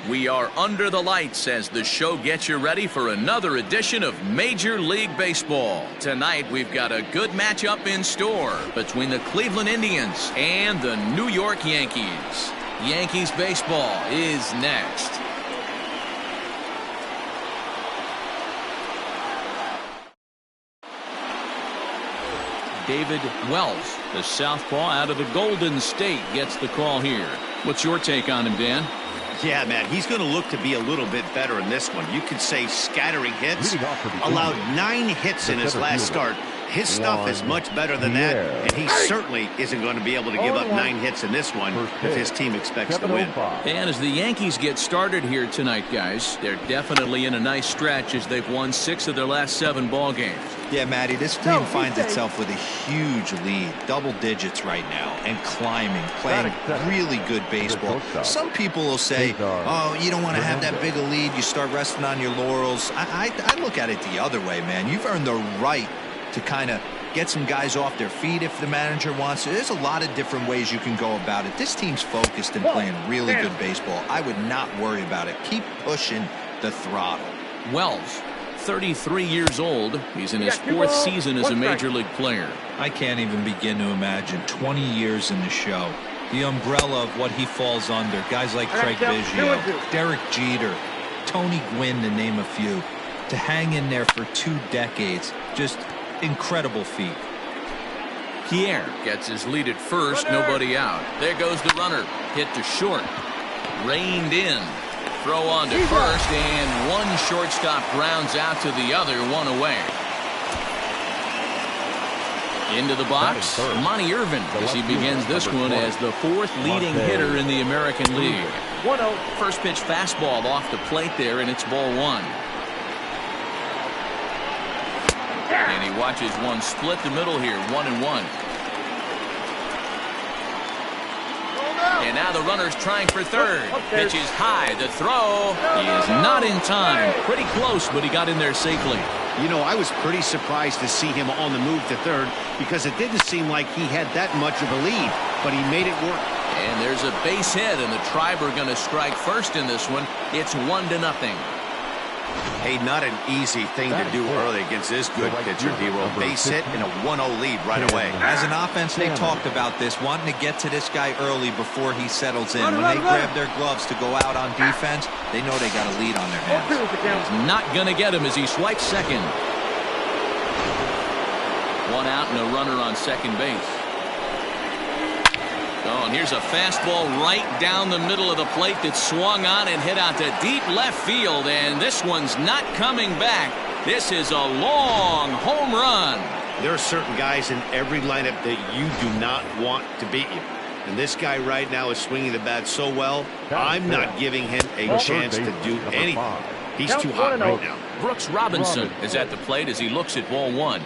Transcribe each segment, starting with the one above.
We are under the lights as the show gets you ready for another edition of Major League Baseball. Tonight we've got a good matchup in store between the Cleveland Indians and the New York Yankees. Yankees baseball is next. David Wells, the southpaw out of the Golden State, gets the call here. What's your take on him, Dan? Yeah, man, he's going to look to be a little bit better in this one. You could say scattering hits. Allowed 9 hits in his last start. His stuff is much better than that, and he certainly isn't going to be able to give up 9 hits in this one if his team expects to win. And as the Yankees get started here tonight, guys, they're definitely in a nice stretch as they've won 6 of their last 7 ball games. Yeah, Matty, this team finds itself with a huge lead, double digits right now, and climbing, playing really good baseball. Some people will say, oh, you don't want to have that big a lead, you start resting on your laurels. I look at it the other way, man. You've earned the right to kind of get some guys off their feet if the manager wants to. There's a lot of different ways you can go about it. This team's focused and playing really good baseball. I would not worry about it. Keep pushing the throttle. Wells, 33 years old. He's in his 4th season as a major league player. I can't even begin to imagine 20 years in the show. The umbrella of what he falls under. Guys like Craig Biggio, Derek Jeter, Tony Gwynn, to name a few. To hang in there for 2 decades. Just incredible feat. Pierre gets his lead at first, nobody out. There goes the runner, hit to short, reined in, throw on to first, and one shortstop grounds out to the other, 1 away. Into the box, Monty Irvin as he begins this one as the 4th leading hitter in the American League. 1-0. First pitch fastball off the plate there, and it's ball 1. And he watches one split the middle here, 1-1. And now the runner's trying for third. Pitch is high. The throw is not in time. Pretty close, but he got in there safely. You know, I was pretty surprised to see him on the move to third because it didn't seem like he had that much of a lead, but he made it work. And there's a base hit, and the Tribe are going to strike first in this one. It's 1-0. Hey, not an easy thing to do early against this good pitcher, Hero. Base hit and a 1-0 lead right away. As an offense, they talked about this, wanting to get to this guy early before he settles in. When they grab their gloves to go out on defense, they know they got a lead on their hands. He's not going to get him as he swipes second. 1 out and a runner on second base. Oh, and here's a fastball right down the middle of the plate that swung on and hit out to deep left field, and this one's not coming back. This is a long home run. There are certain guys in every lineup that you do not want to beat you. And this guy right now is swinging the bat so well, I'm not giving him a chance to do anything. He's too hot right now. Brooks Robinson is at the plate as he looks at ball 1.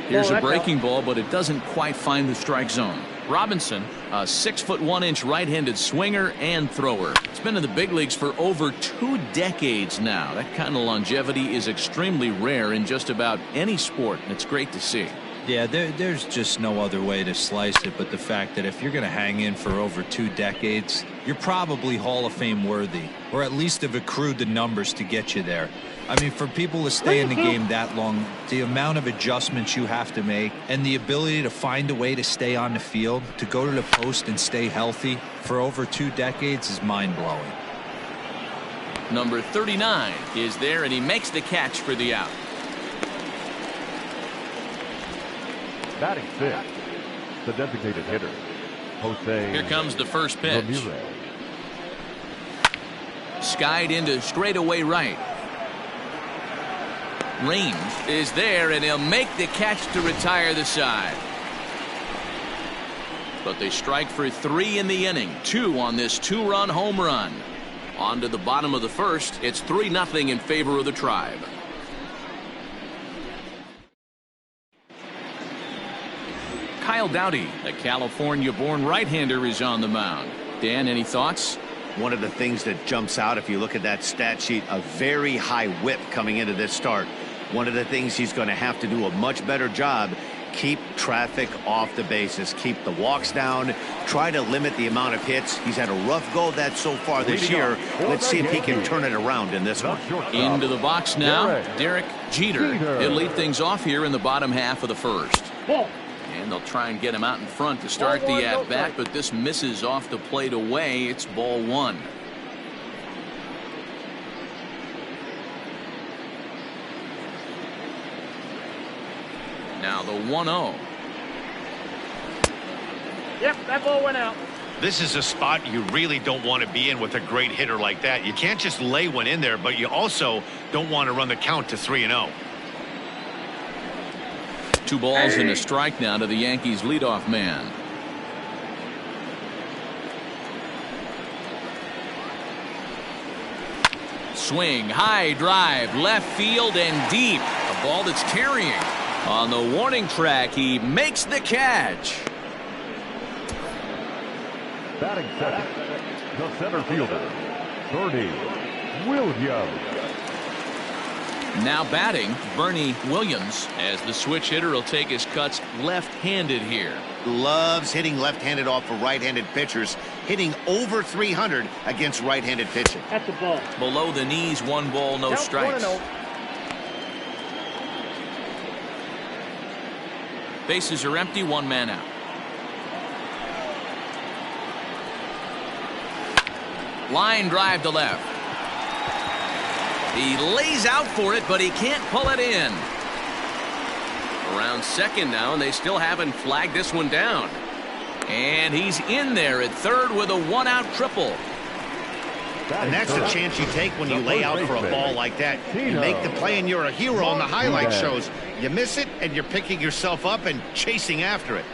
Here's a breaking ball, but it doesn't quite find the strike zone. Robinson, a 6'1" right-handed swinger and thrower. He's been in the big leagues for over 2 decades now. That kind of longevity is extremely rare in just about any sport, and it's great to see. Yeah, there's just no other way to slice it but the fact that if you're going to hang in for over 2 decades, you're probably Hall of Fame worthy, or at least have accrued the numbers to get you there. I mean, for people to stay in the game that long, the amount of adjustments you have to make and the ability to find a way to stay on the field, to go to the post and stay healthy for over 2 decades is mind-blowing. Number 39 is there, and he makes the catch for the out. Batting 5th, the designated hitter, Jose. Here comes the first pitch. Skied into straightaway right. Range is there, and he'll make the catch to retire the side. But they strike for 3 in the inning. 2 on this 2-run home run. On to the bottom of the first. It's 3-0 in favor of the Tribe. Kyle Dowdy, a California-born right-hander, is on the mound. Dan, any thoughts? One of the things that jumps out if you look at that stat sheet, a very high whip coming into this start. One of the things he's going to have to do a much better job Keep traffic off the bases. Keep the walks down. Try to limit the amount of hits. He's had a rough go of that so far this year. Let's see if he can turn it around in this one. Into the box now, Derek Jeter. He'll lead things off here in the bottom half of the first. And they'll try and get him out in front to start the at-bat, but this misses off the plate away. It's ball one. Now the 1-0. Yep, that ball went out. This is a spot you really don't want to be in with a great hitter like that. You can't just lay one in there, but you also don't want to run the count to 3-0. 2 balls and a strike now to the Yankees leadoff man. Swing, high drive, left field and deep. A ball that's carrying. On the warning track, he makes the catch. Batting second, the center fielder, Bernie Williams. Now batting, Bernie Williams, as the switch hitter will take his cuts left-handed here. Loves hitting left-handed off of right-handed pitchers, hitting over 300 against right-handed pitching. That's a ball. Below the knees, 1 ball, no strikes. 1-0. Bases are empty, 1 man out. Line drive to left. He lays out for it, but he can't pull it in. Around second now, and they still haven't flagged this one down. And he's in there at third with a 1-out triple. And that's the chance you take when you lay out for a ball like that. You make the play and you're a hero on the highlight shows. You miss it and you're picking yourself up and chasing after it.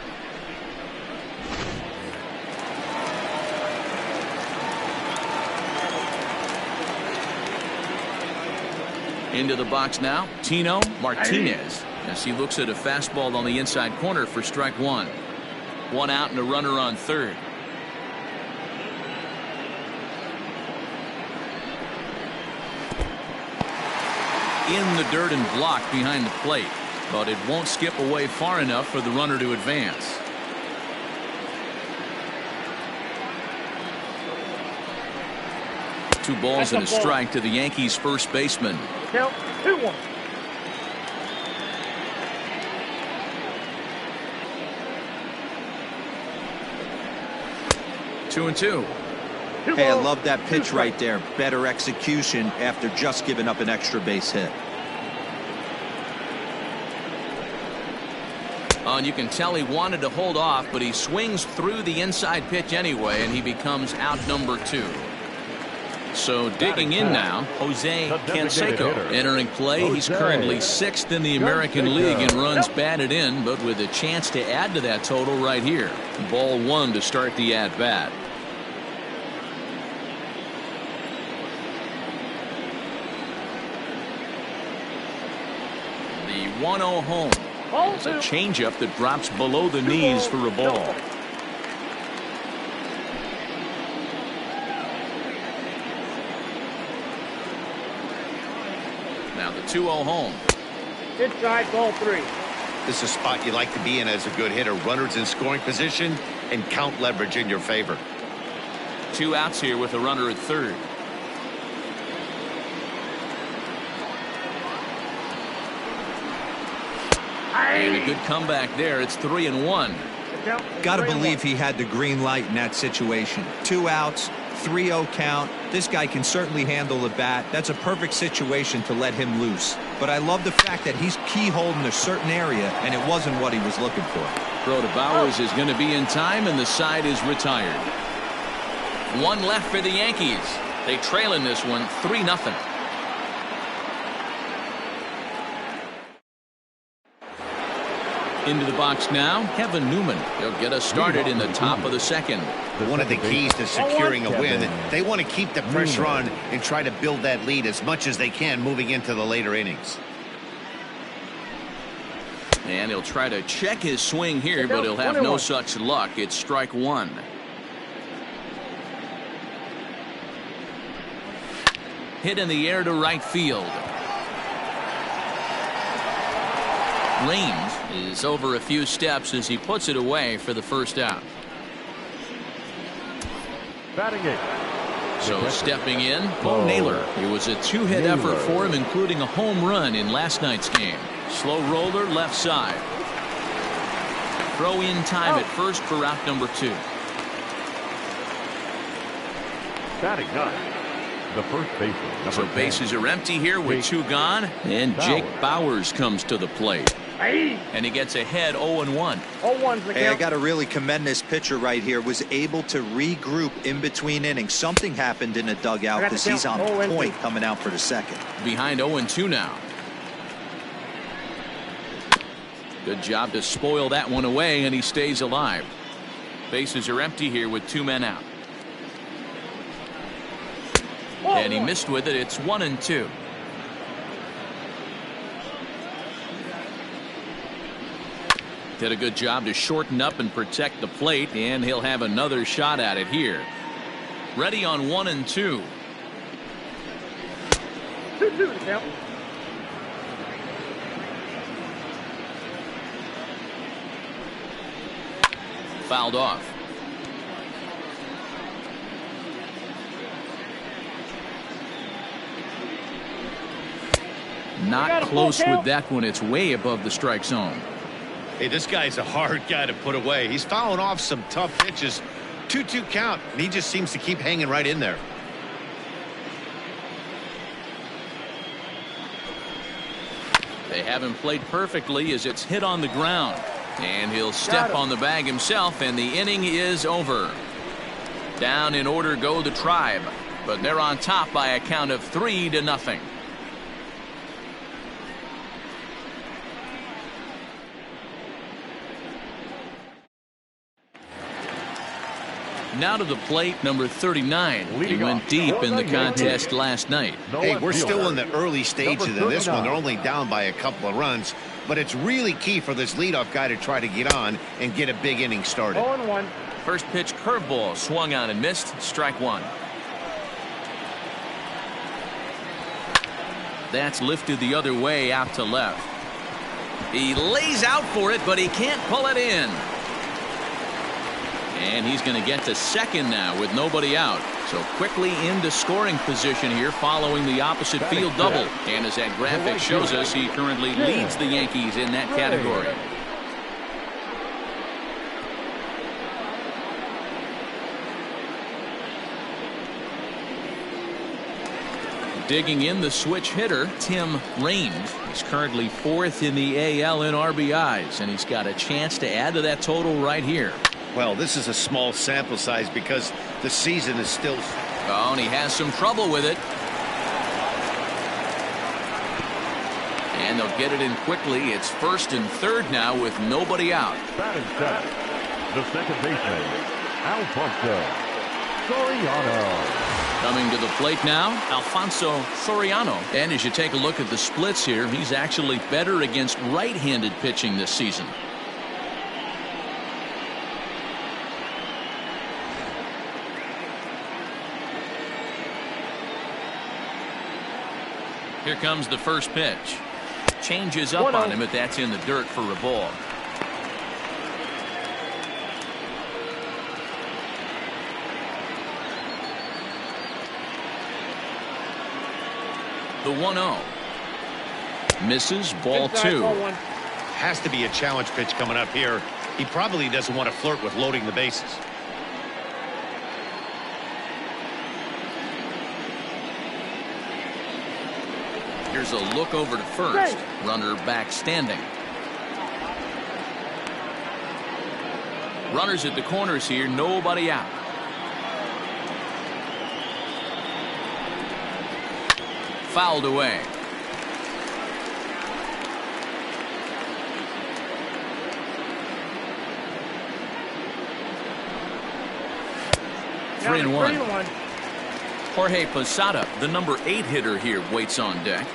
Into the box now, Tino Martinez, as he looks at a fastball on the inside corner for strike 1. 1 out and a runner on third. In the dirt and blocked behind the plate, but it won't skip away far enough for the runner to advance. Two balls and a strike to the Yankees first baseman. Count 2-1. Two and two. Hey, I love that pitch right there. Better execution after just giving up an extra base hit. And you can tell he wanted to hold off, but he swings through the inside pitch anyway, and he becomes out number 2. So digging in now, Jose Canseco entering play. He's currently 6th in the American League in runs batted in, but with a chance to add to that total right here. Ball 1 to start the at-bat. The 1-0 home. It's a changeup that drops below the knees for a ball. Now the 2-0 home. Inside ball 3. This is a spot you like to be in as a good hitter. Runners in scoring position and count leverage in your favor. 2 outs here with a runner at third. And a good comeback there. It's 3-1. Got to believe he had the green light in that situation. 2 outs, 3-0 count. This guy can certainly handle the bat. That's a perfect situation to let him loose. But I love the fact that he's keyholding a certain area, and it wasn't what he was looking for. Throw to Bowers is going to be in time, and the side is retired. 1 left for the Yankees. They trail in this one 3-0. Into the box now, Kevin Newman. He'll get us started in the top of the second. One of the keys to securing a win, they want to keep the pressure on and try to build that lead as much as they can moving into the later innings. And he'll try to check his swing here, but he'll have no such luck. It's strike 1. Hit in the air to right field. Raines is over a few steps as he puts it away for the first out. Batting it. So stepping in, Bo Naylor. It was a two-hit effort for him, including a home run in last night's game. Slow roller left side. Throw in time at first for out number 2. Batting 9. The first baseman. So bases are empty here with 2 gone, and Jake Bauers comes to the plate. And he gets ahead 0-1. 0-1's the count. Hey, I got to really commend this pitcher right here. Was able to regroup in between innings. Something happened in the dugout because he's on point coming out for the second. Behind 0-2 now. Good job to spoil that one away, and he stays alive. Bases are empty here with 2 men out. And he missed with it. It's 1-2. Did a good job to shorten up and protect the plate, and he'll have another shot at it here. Ready on 1-2. 2-2 the count. Fouled off. Not close with that one. It's way above the strike zone. Hey, this guy's a hard guy to put away. He's fouling off some tough pitches. 2-2 count, and he just seems to keep hanging right in there. They haven't played perfectly as it's hit on the ground. And he'll step on the bag himself, and the inning is over. Down in order go the Tribe, but they're on top by a count of 3-0. Now to the plate, number 39. He went deep in the contest last night. Hey, we're still in the early stages of this one. They're only down by a couple of runs, but it's really key for this leadoff guy to try to get on and get a big inning started. 0-1. First pitch curveball swung on and missed. Strike 1. That's lifted the other way out to left. He lays out for it, but he can't pull it in. And he's going to get to second now with nobody out. So quickly into scoring position here following the opposite field double. And as that graphic shows us, he currently leads the Yankees in that category. Digging in the switch hitter, Tim Raines. He's currently 4th in the AL in RBIs, and he's got a chance to add to that total right here. Well, this is a small sample size because the season is still. Oh, and he has some trouble with it. And they'll get it in quickly. It's 1st and 3rd now with nobody out. Batting 7. The second baseman, Alfonso Soriano. Coming to the plate now, Alfonso Soriano. And as you take a look at the splits here, he's actually better against right-handed pitching this season. Here comes the first pitch. Changes up on him, but that's in the dirt for a ball. The 1-0. Misses, ball 2. Has to be a challenge pitch coming up here. He probably doesn't want to flirt with loading the bases. Here's a look over to first. Runner back standing. Runners at the corners here, nobody out. Fouled away. Three and one. Jorge Posada, the number 8 hitter here, waits on deck.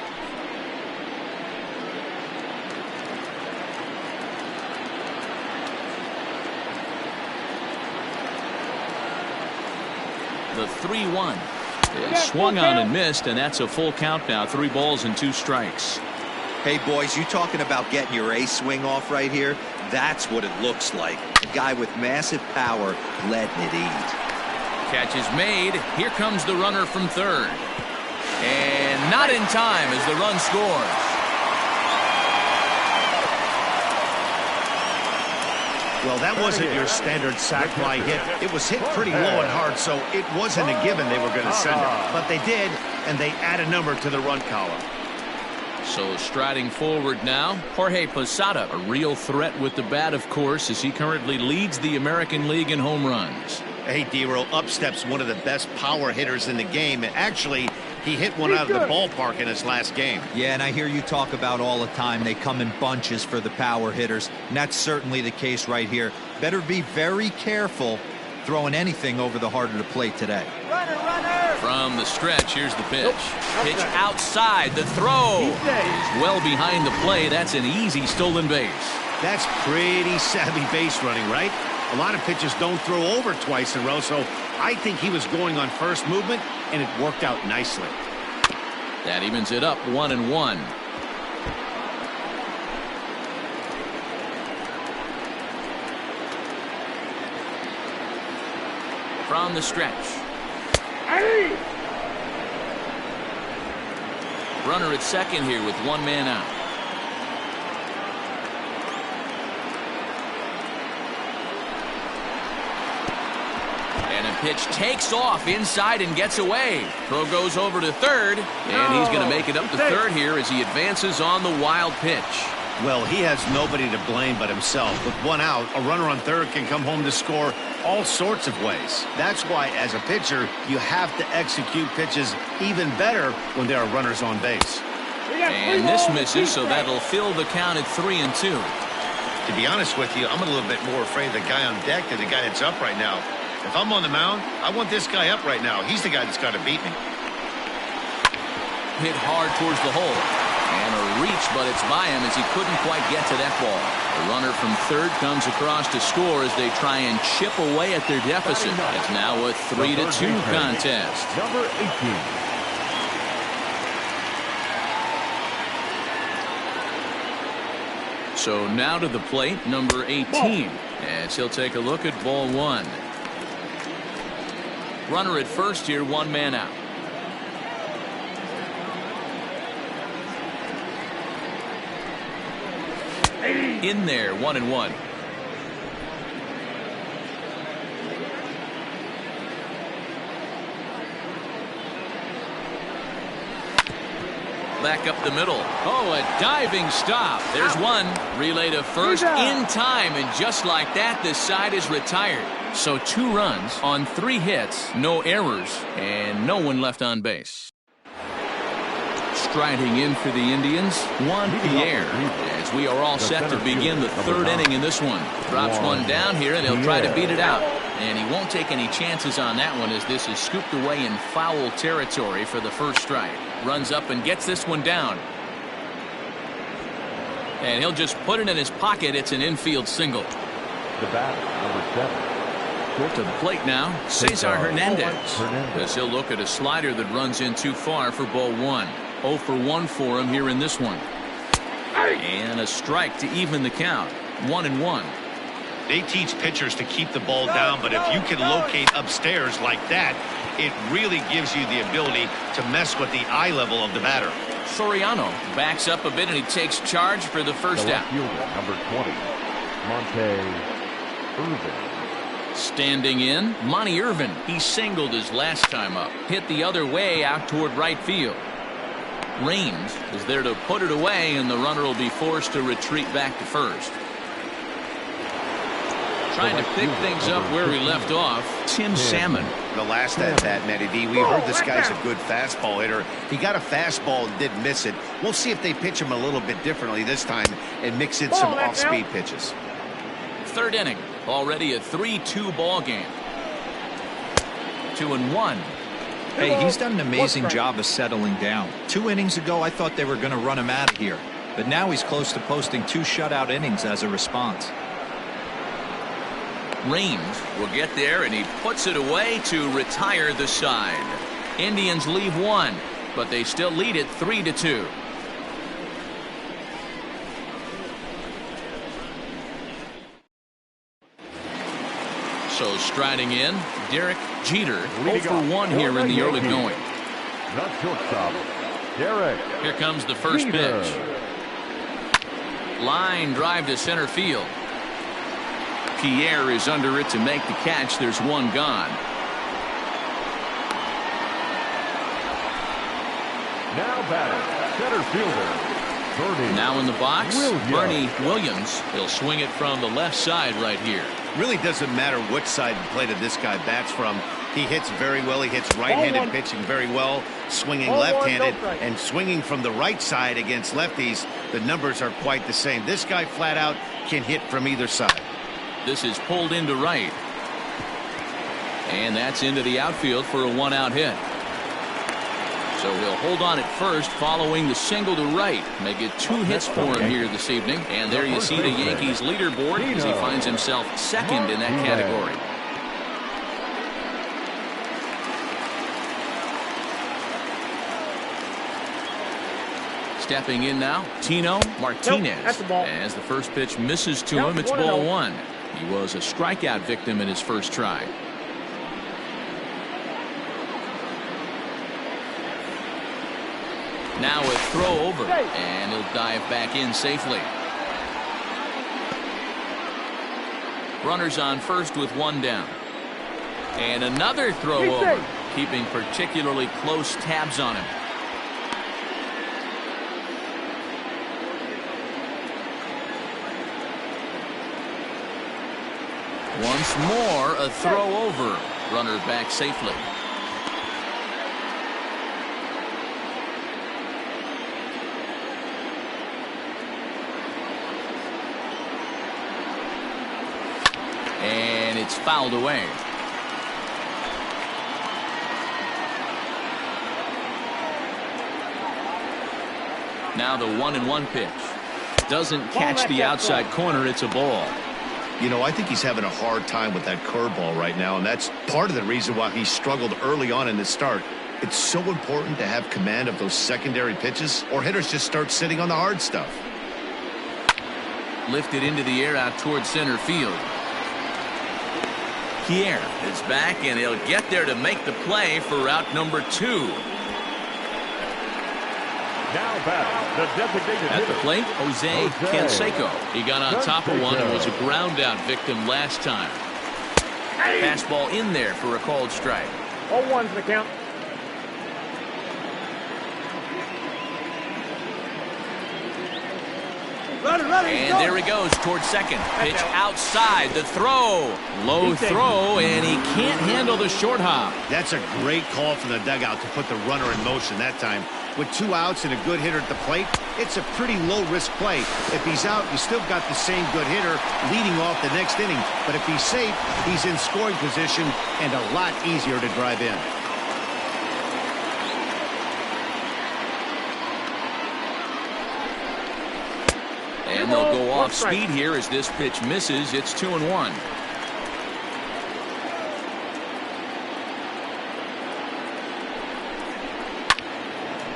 The 3-1. It swung on and missed, and that's a full count now. 3 balls and 2 strikes. Hey, boys, you talking about getting your ace swing off right here? That's what it looks like. A guy with massive power letting it eat. Catch is made. Here comes the runner from third. And not in time as the run scores. Well, that wasn't your standard sac fly hit. It was hit pretty low and hard, so it wasn't a given they were going to send it. But they did, and they add a number to the run column. So striding forward now, Jorge Posada, a real threat with the bat, of course, as he currently leads the American League in home runs. Hey, D-Roll, up steps one of the best power hitters in the game. And actually, he hit one out of the ballpark in his last game. Yeah, and I hear you talk about all the time they come in bunches for the power hitters, and that's certainly the case right here. Better be very careful throwing anything over the heart of the plate today. Runner, runner! From the stretch, here's the pitch. Pitch outside. The throw is well behind the play. That's an easy stolen base. That's pretty savvy base running, right? A lot of pitchers don't throw over twice in a row, so I think he was going on first movement, and it worked out nicely. That evens it up 1-1. From the stretch. Hey! Runner at second here with one man out. And a pitch takes off inside and gets away. Throw goes over to third, and he's going to make it up to third here as he advances on the wild pitch. Well, he has nobody to blame but himself. With one out, a runner on third can come home to score all sorts of ways. That's why, as a pitcher, you have to execute pitches even better when there are runners on base. And this misses, so that'll fill the count at 3-2. To be honest with you, I'm a little bit more afraid of the guy on deck than the guy that's up right now. If I'm on the mound, I want this guy up right now. He's the guy that's got to beat me. Hit hard towards the hole. And a reach, but it's by him as he couldn't quite get to that ball. The runner from third comes across to score as they try and chip away at their deficit. It's now a 3-2 contest. Number 18. So now to the plate, number 18, as he'll take a look at ball one. Runner at first here, one man out. In there, 1-1. Back up the middle. Oh, a diving stop. There's one. Relay to first in time, and just like that, the side is retired. So 2 runs on 3 hits, no errors, and no one left on base. Striding in for the Indians, Juan Pierre, as we are all set to begin the 3rd inning in this one. Drops one down here, and he'll try to beat it out. And he won't take any chances on that one as this is scooped away in foul territory for the first strike. Runs up and gets this one down. And he'll just put it in his pocket. It's an infield single. The batter, number 7. To the plate now, Cesar Hernandez. As he'll look at a slider that runs in too far for ball 1. 0 for 1 for him here in this one. And a strike to even the count. 1-1. They teach pitchers to keep the ball down, but if you can locate upstairs like that, it really gives you the ability to mess with the eye level of the batter. Soriano backs up a bit and he takes charge for the first out. Number 20, Monte Irvin. Standing in, Monte Irvin. He singled his last time up. Hit the other way out toward right field. Raines is there to put it away, and the runner will be forced to retreat back to first. Trying to pick things up where we left off, Tim Salmon. The last at that, Matty D, we heard this guy's a good fastball hitter. He got a fastball and did miss it. We'll see if they pitch him a little bit differently this time and mix in some off-speed pitches. 3rd inning, already a 3-2 ball game. 2-1. Hey, he's done an amazing job of settling down. 2 innings ago, I thought they were going to run him out of here. But now he's close to posting 2 shutout innings as a response. Raines will get there, and he puts it away to retire the side. Indians leave 1, but they still lead it 3-2. So striding in, Derek Jeter, 0 for 1 here in the early going. Not shortstop, Derek. Here comes the first pitch. Line drive to center field. Pierre is under it to make the catch. There's one gone. Now batting, center fielder, Bernie. Now in the box, Williams. Bernie Williams. He'll swing it from the left side right here. Really doesn't matter which side of the plate this guy bats from. He hits very well. He hits right-handed pitching very well, swinging left-handed, and swinging from the right side against lefties. The numbers are quite the same. This guy flat out can hit from either side. This is pulled into right. And that's into the outfield for a 1-out hit. So he'll hold on at first following the single to right. Make it 2 hits for him here this evening. And there you see the Yankees leaderboard as he finds himself second in that category. Stepping in now, Tino Martinez. As the first pitch misses to him, it's ball 1. He was a strikeout victim in his first try. Now a throw over, and he'll dive back in safely. Runners on first with 1 down. And another throw over, keeping particularly close tabs on him. Once more, a throw over. Runner back safely. And it's fouled away. Now the 1-1 pitch. Doesn't catch the outside corner. It's a ball. You know, I think he's having a hard time with that curveball right now, and that's part of the reason why he struggled early on in the start. It's so important to have command of those secondary pitches, or hitters just start sitting on the hard stuff. Lifted into the air out towards center field. Pierre is back, and he'll get there to make the play for route number 2. Now batting, the designated At the hitter, plate, Jose Canseco. He got on top of one and was a ground out victim last time. Fastball in there for a called strike. 0-1's the count. And there he goes towards second. Pitch outside. The throw. Low throw, and he can't handle the short hop. That's a great call from the dugout to put the runner in motion that time. With 2 outs and a good hitter at the plate, it's a pretty low-risk play. If he's out, you still got the same good hitter leading off the next inning. But if he's safe, he's in scoring position and a lot easier to drive in. And they'll go off speed here as this pitch misses. It's 2-1.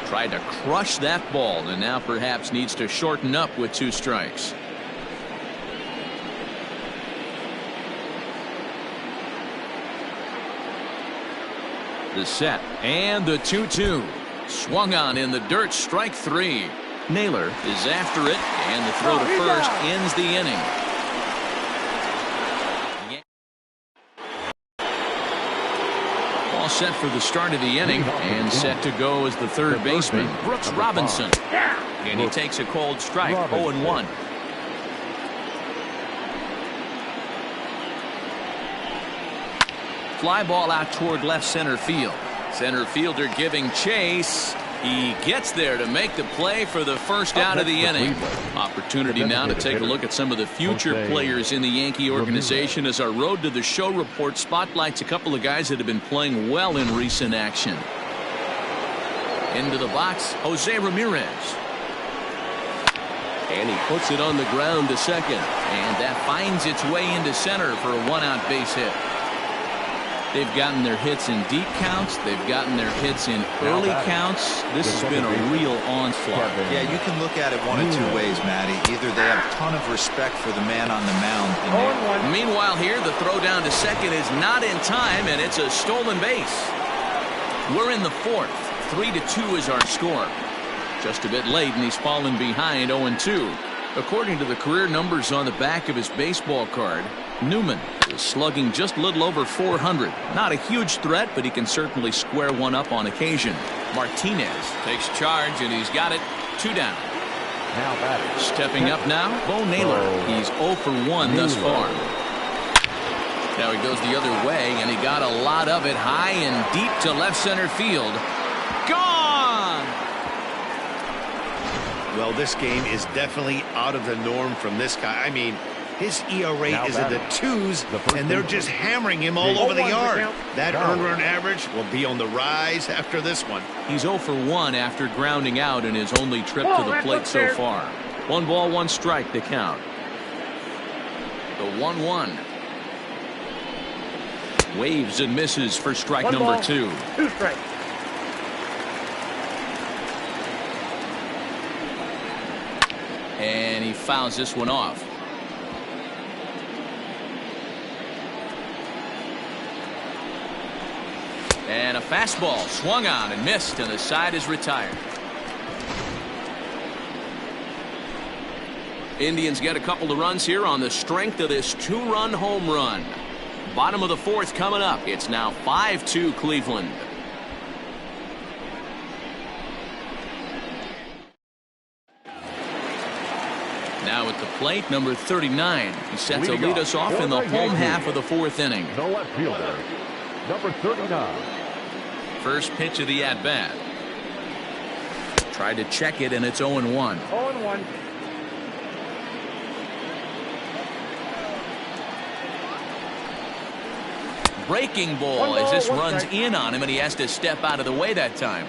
Tried to crush that ball, and now perhaps needs to shorten up with 2 strikes. The set and the 2-2. Swung on in the dirt, strike 3. Naylor is after it, and the throw to first ends the inning. All set for the start of the inning, and set to go as the third baseman, Brooks Robinson. And he takes a cold strike, 0-1. Fly ball out toward left center field. Center fielder giving chase. He gets there to make the play for the first out of the inning. Opportunity now to take a look at some of the future players in the Yankee organization as our Road to the Show report spotlights a couple of guys that have been playing well in recent action. Into the box, Jose Ramirez. And he puts it on the ground to second. And that finds its way into center for a 1-out base hit. They've gotten their hits in deep counts. They've gotten their hits in early counts. This has been a real onslaught. Yeah, you can look at it one of two ways, Matty. Either they have a ton of respect for the man on the mound. Meanwhile here, the throw down to second is not in time, and it's a stolen base. We're in the fourth. 3-2 is our score. Just a bit late, and he's fallen behind 0-2. According to the career numbers on the back of his baseball card, Newman is slugging just a little over 400. Not a huge threat, but he can certainly square one up on occasion. Martinez takes charge, and he's got it. 2 down. Now batting. Stepping up now, Bo Naylor. He's 0 for 1 thus far. Now he goes the other way, and he got a lot of it high and deep to left center field. Gone! Well, this game is definitely out of the norm from this guy. I mean, his ERA is in the 2s, and they're just hammering him all over the yard. That earned run average will be on the rise after this one. He's 0 for 1 after grounding out in his only trip to the plate so far. 1 ball, 1 strike to count. The 1-1. Waves and misses for strike number 2. 2 strikes. And he fouls this one off. And a fastball swung on and missed, and the side is retired. Indians get a couple of runs here on the strength of this 2-run home run. Bottom of the fourth coming up. It's now 5-2 Cleveland. Now at the plate, number 39. He's set to lead us off in the home half of the fourth inning. The left fielder, number 39. First pitch of the at-bat. Tried to check it, and it's 0-1. 0-1. Breaking ball as this runs in on him, and he has to step out of the way that time.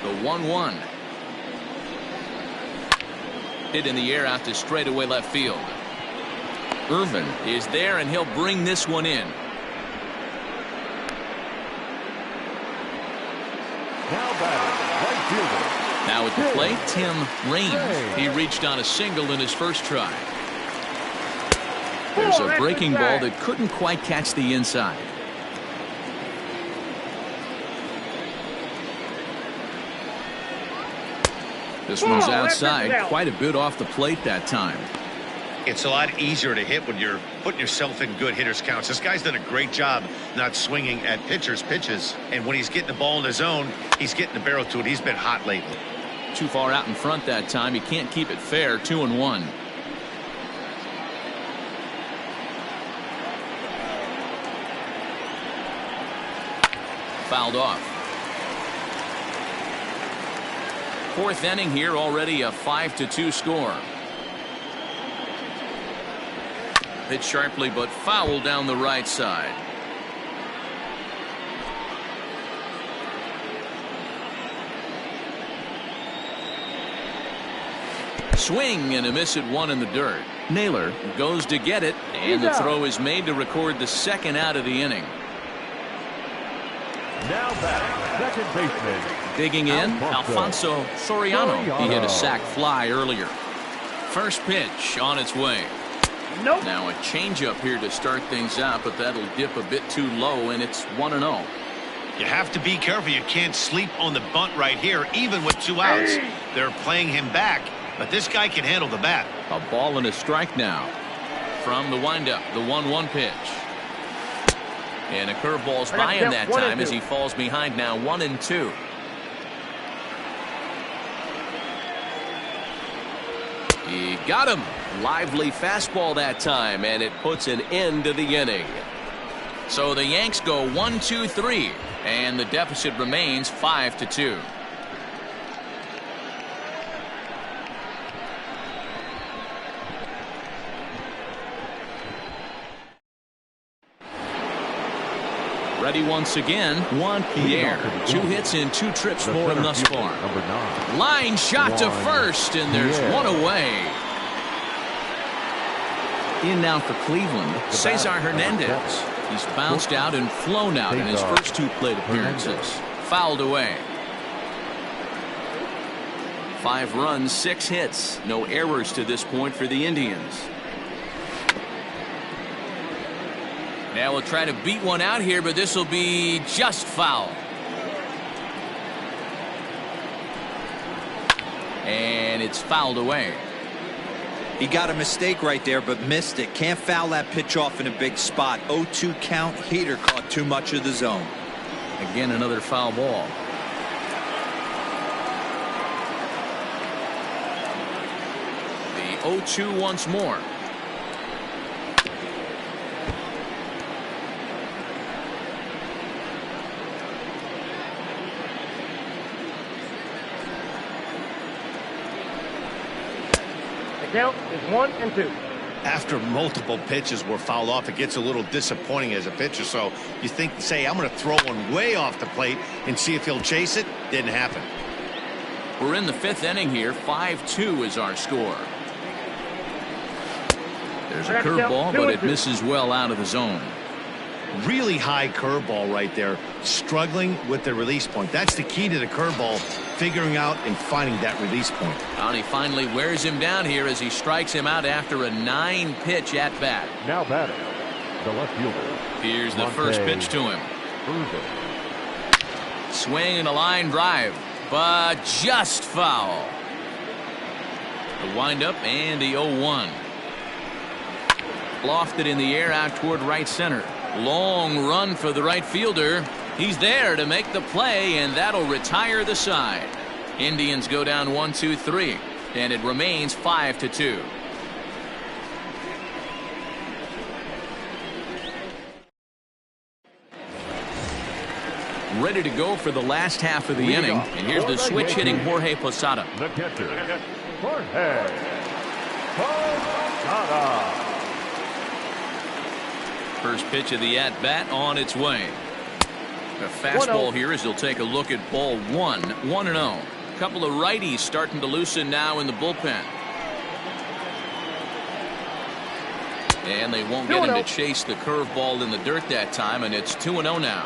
The 1-1. Hit in the air out to straightaway left field. Irvin is there, and he'll bring this one in. Now batting, right fielder. Now at the plate, Tim Raines. He reached on a single in his first try. There's a breaking ball that couldn't quite catch the inside. This one's outside, quite a bit off the plate that time. It's a lot easier to hit when you're putting yourself in good hitters counts. This guy's done a great job not swinging at pitchers' pitches. And when he's getting the ball in his zone, he's getting the barrel to it. He's been hot lately. Too far out in front that time. He can't keep it fair. 2-1. Fouled off. Fourth inning here, already a 5-2 score. Hit sharply, but foul down the right side. Swing and a miss at one in the dirt. Naylor goes to get it, and the throw is made to record the second out of the inning. Now batting, second baseman. Digging in, Alfonso Soriano. He hit a sac fly earlier. First pitch on its way. Nope. Now a changeup here to start things out, but that'll dip a bit too low, and it's 1-0. You have to be careful. You can't sleep on the bunt right here, even with 2 outs. They're playing him back, but this guy can handle the bat. A ball and a strike now. From the windup, the 1-1 pitch. And a curveball's by him that time as he falls behind now 1-2. He got him. Lively fastball that time, and it puts an end to the inning. So the Yanks go 1-2-3, and the deficit remains 5-2. Ready once again, Juan Pierre. 2 hits in 2 trips for him thus far. Line shot to first, and there's one away. In now for Cleveland, Cesar Hernandez. He's bounced out and flown out in his first 2 plate appearances. Fouled away. 5 runs, 6 hits. No errors to this point for the Indians. Now we'll try to beat one out here, but this will be just foul. And it's fouled away. He got a mistake right there, but missed it. Can't foul that pitch off in a big spot. 0-2 count. Heater caught too much of the zone. Again, another foul ball. The 0-2 once more. Count is 1-2. After multiple pitches were fouled off, it gets a little disappointing as a pitcher. So you think, say, I'm going to throw one way off the plate and see if he'll chase it. Didn't happen. We're in the 5th inning here. 5-2 is our score. There's a curveball, but it misses well out of the zone. Really high curveball right there. Struggling with the release point. That's the key to the curveball, figuring out and finding that release point. And he finally wears him down here as he strikes him out after a 9-pitch at bat. Now batting, the left fielder. Here's the first pitch to him. Swing and a line drive, but just foul. The windup and the 0-1. Lofted in the air out toward right center. Long run for the right fielder. He's there to make the play, and that'll retire the side. Indians go down 1-2-3, and it remains 5-2. Ready to go for the last half of the inning, and here's the switch hitting Jorge Posada. The catcher, Jorge Posada. First pitch of the at-bat on its way. A fastball here as he'll take a look at ball 1. 1-0. A couple of righties starting to loosen now in the bullpen. And they won't get him to chase the curveball in the dirt that time, and it's 2-0 now.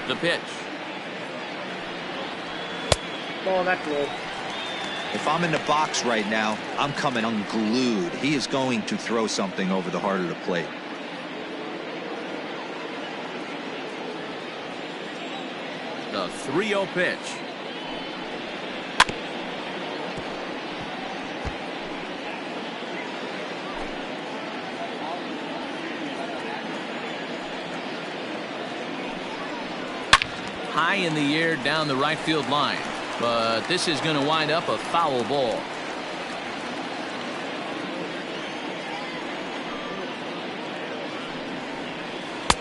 The pitch. Oh, that's low. If I'm in the box right now, I'm coming unglued. He is going to throw something over the heart of the plate. The 3-0 pitch. High in the air down the right field line. But this is going to wind up a foul ball.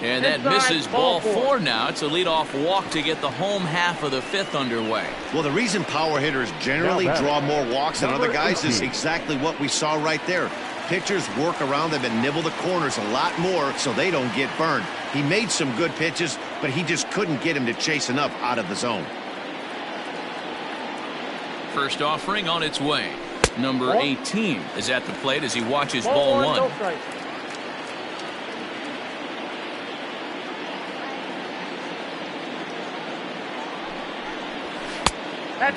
And that misses ball 4 now. It's a leadoff walk to get the home half of the 5th underway. Well, the reason power hitters generally draw more walks than other guys is exactly what we saw right there. Pitchers work around them and nibble the corners a lot more so they don't get burned. He made some good pitches, but he just couldn't get him to chase enough out of the zone. First offering on its way. Number 18 is at the plate as he watches ball 1.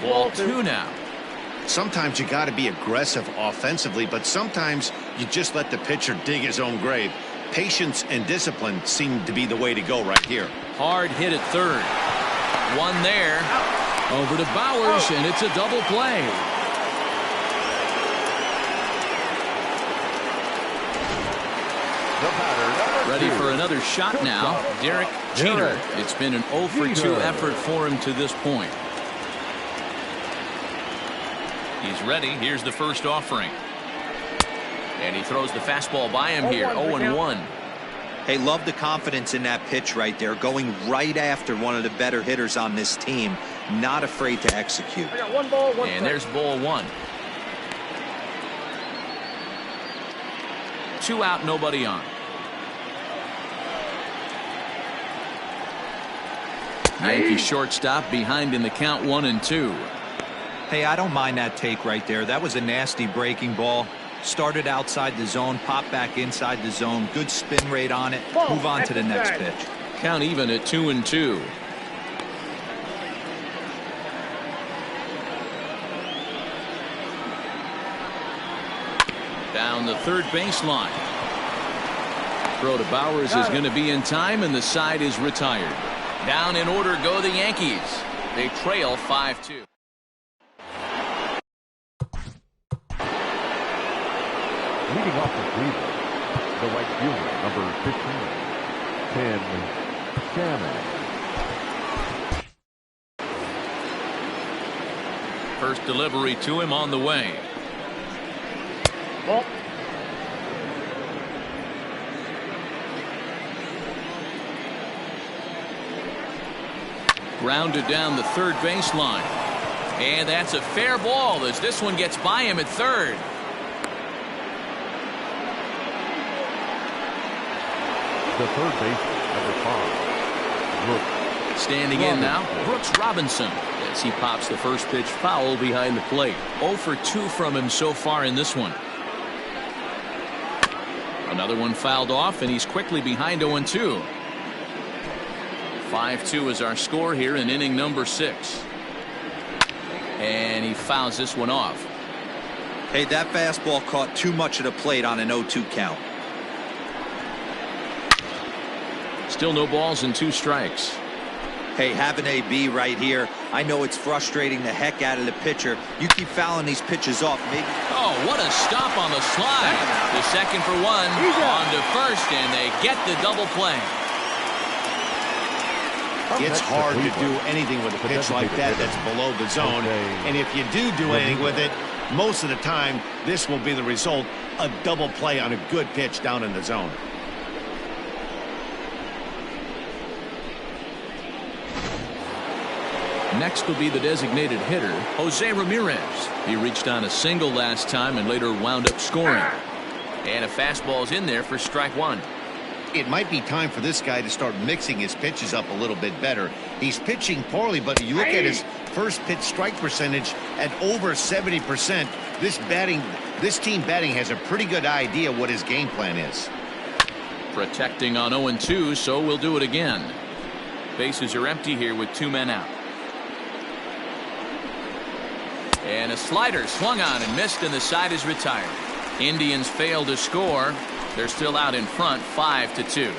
Ball 2 now. Sometimes you got to be aggressive offensively, but sometimes you just let the pitcher dig his own grave. Patience and discipline seem to be the way to go right here. Hard hit at third. One there. Over to Bowers, and it's a double play. Ready for another shot now. Derek Jeter. It's been an 0-for-2 effort for him to this point. He's ready. Here's the first offering. And he throws the fastball by him here. 0-1. Hey, love the confidence in that pitch right there. Going right after one of the better hitters on this team. Not afraid to execute. I got 1 ball, 1 and there's ball 1. 2 out, nobody on. Yankee shortstop behind in the count 1-2. Hey, I don't mind that take right there. That was a nasty breaking ball. Started outside the zone, popped back inside the zone. Good spin rate on it. Move on to the next pitch. Count even at 2-2. Down the third baseline. Throw to Bowers is going to be in time, and the side is retired. Down in order go the Yankees. They trail 5-2. Leading off the Cleveland, the right fielder, number 15, Tim Salmon. First delivery to him on the way. Ball. Grounded down the third baseline. And that's a fair ball as this one gets by him at third. The third baseman, number 5, Brooks. Standing in now, Brooks Robinson, as he pops the first pitch foul behind the plate. 0 for 2 from him so far in this one. Another one fouled off, and he's quickly behind 0-2. 5-2 is our score here in inning number 6. And he fouls this one off. Hey, that fastball caught too much of the plate on an 0-2 count. Still no balls and 2 strikes. Hey, have an AB right here. I know it's frustrating the heck out of the pitcher. You keep fouling these pitches off, maybe. Oh, what a stop on the slide. The second for 1, on to first, and they get the double play. It's hard to do anything with a pitch like that that's below the zone. And if you do anything with it, most of the time, this will be the result. A double play on a good pitch down in the zone. Next will be the designated hitter, Jose Ramirez. He reached on a single last time and later wound up scoring. And a fastball's in there for strike 1. It might be time for this guy to start mixing his pitches up a little bit better. He's pitching poorly, but you look at his first pitch strike percentage at over 70%. This team batting has a pretty good idea what his game plan is. Protecting on 0-2, so we'll do it again. Bases are empty here with 2 men out. And a slider swung on and missed, and the side is retired. Indians fail to score. They're still out in front, 5-2.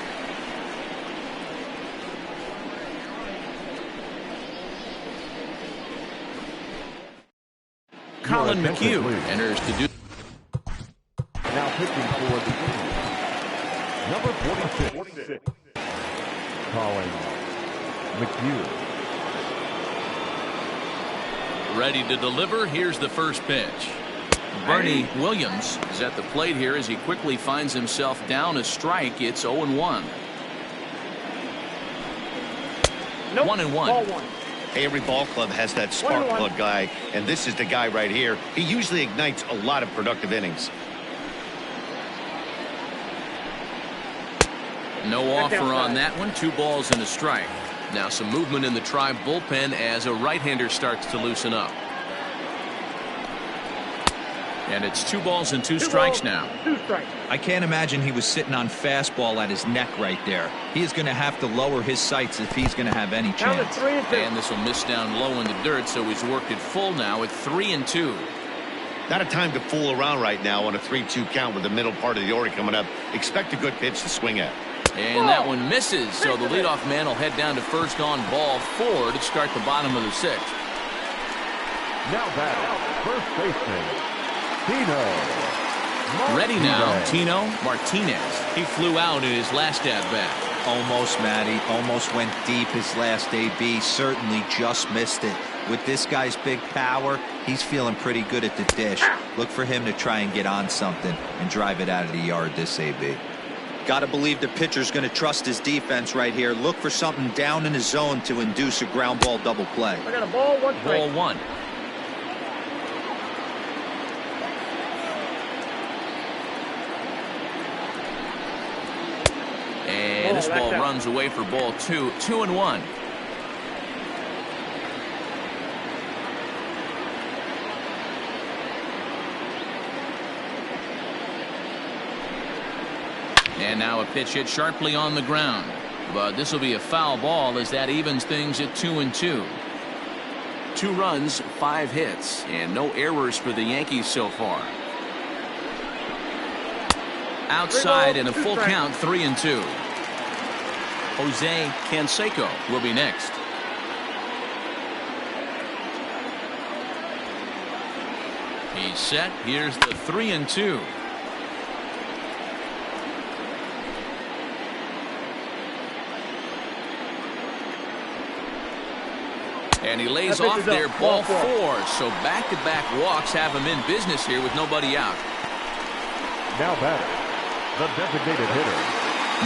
Colin McHugh enters to do. Now pitching for the Indians, number 46, Colin McHugh. Ready to deliver. Here's the first pitch. Bernie Williams is at the plate here as he quickly finds himself down a strike. It's 0-1. Nope. 1-1. Ball 1. Hey, every ball club has that spark plug guy, and this is the guy right here. He usually ignites a lot of productive innings. No offer on that one. 2 balls and a strike. Now some movement in the Tribe bullpen as a right-hander starts to loosen up. And it's 2 balls and 2 strikes now. 2 strikes. I can't imagine he was sitting on fastball at his neck right there. He is going to have to lower his sights if he's going to have any Count chance. is 3-2. And this will miss down low in the dirt, so he's worked it full now at 3-2. Not a time to fool around right now on a 3-2 count with the middle part of the order coming up. Expect a good pitch to swing at. And that one misses, so the leadoff man will head down to first on ball 4 to start the bottom of the 6th. Now batting, first baseman, Tino. Ready now, Tino Martinez. He flew out in his last at-bat. Almost, Matty. Almost went deep his last AB. Certainly just missed it. With this guy's big power, he's feeling pretty good at the dish. Look for him to try and get on something and drive it out of the yard this AB. Got to believe the pitcher's going to trust his defense right here. Look for something down in his zone to induce a ground ball double play. I got a ball, 1 strike. Ball 1. And this ball runs away for ball 2. 2-1. And now a pitch hit sharply on the ground. But this will be a foul ball as that evens things at 2-2. 2 runs, 5 hits, and no errors for the Yankees so far. Outside and a full count, 3-2. Jose Canseco will be next. He's set. Here's the 3-2. And he lays off there, ball 4. So back-to-back walks have him in business here with nobody out. Now batter, the designated hitter.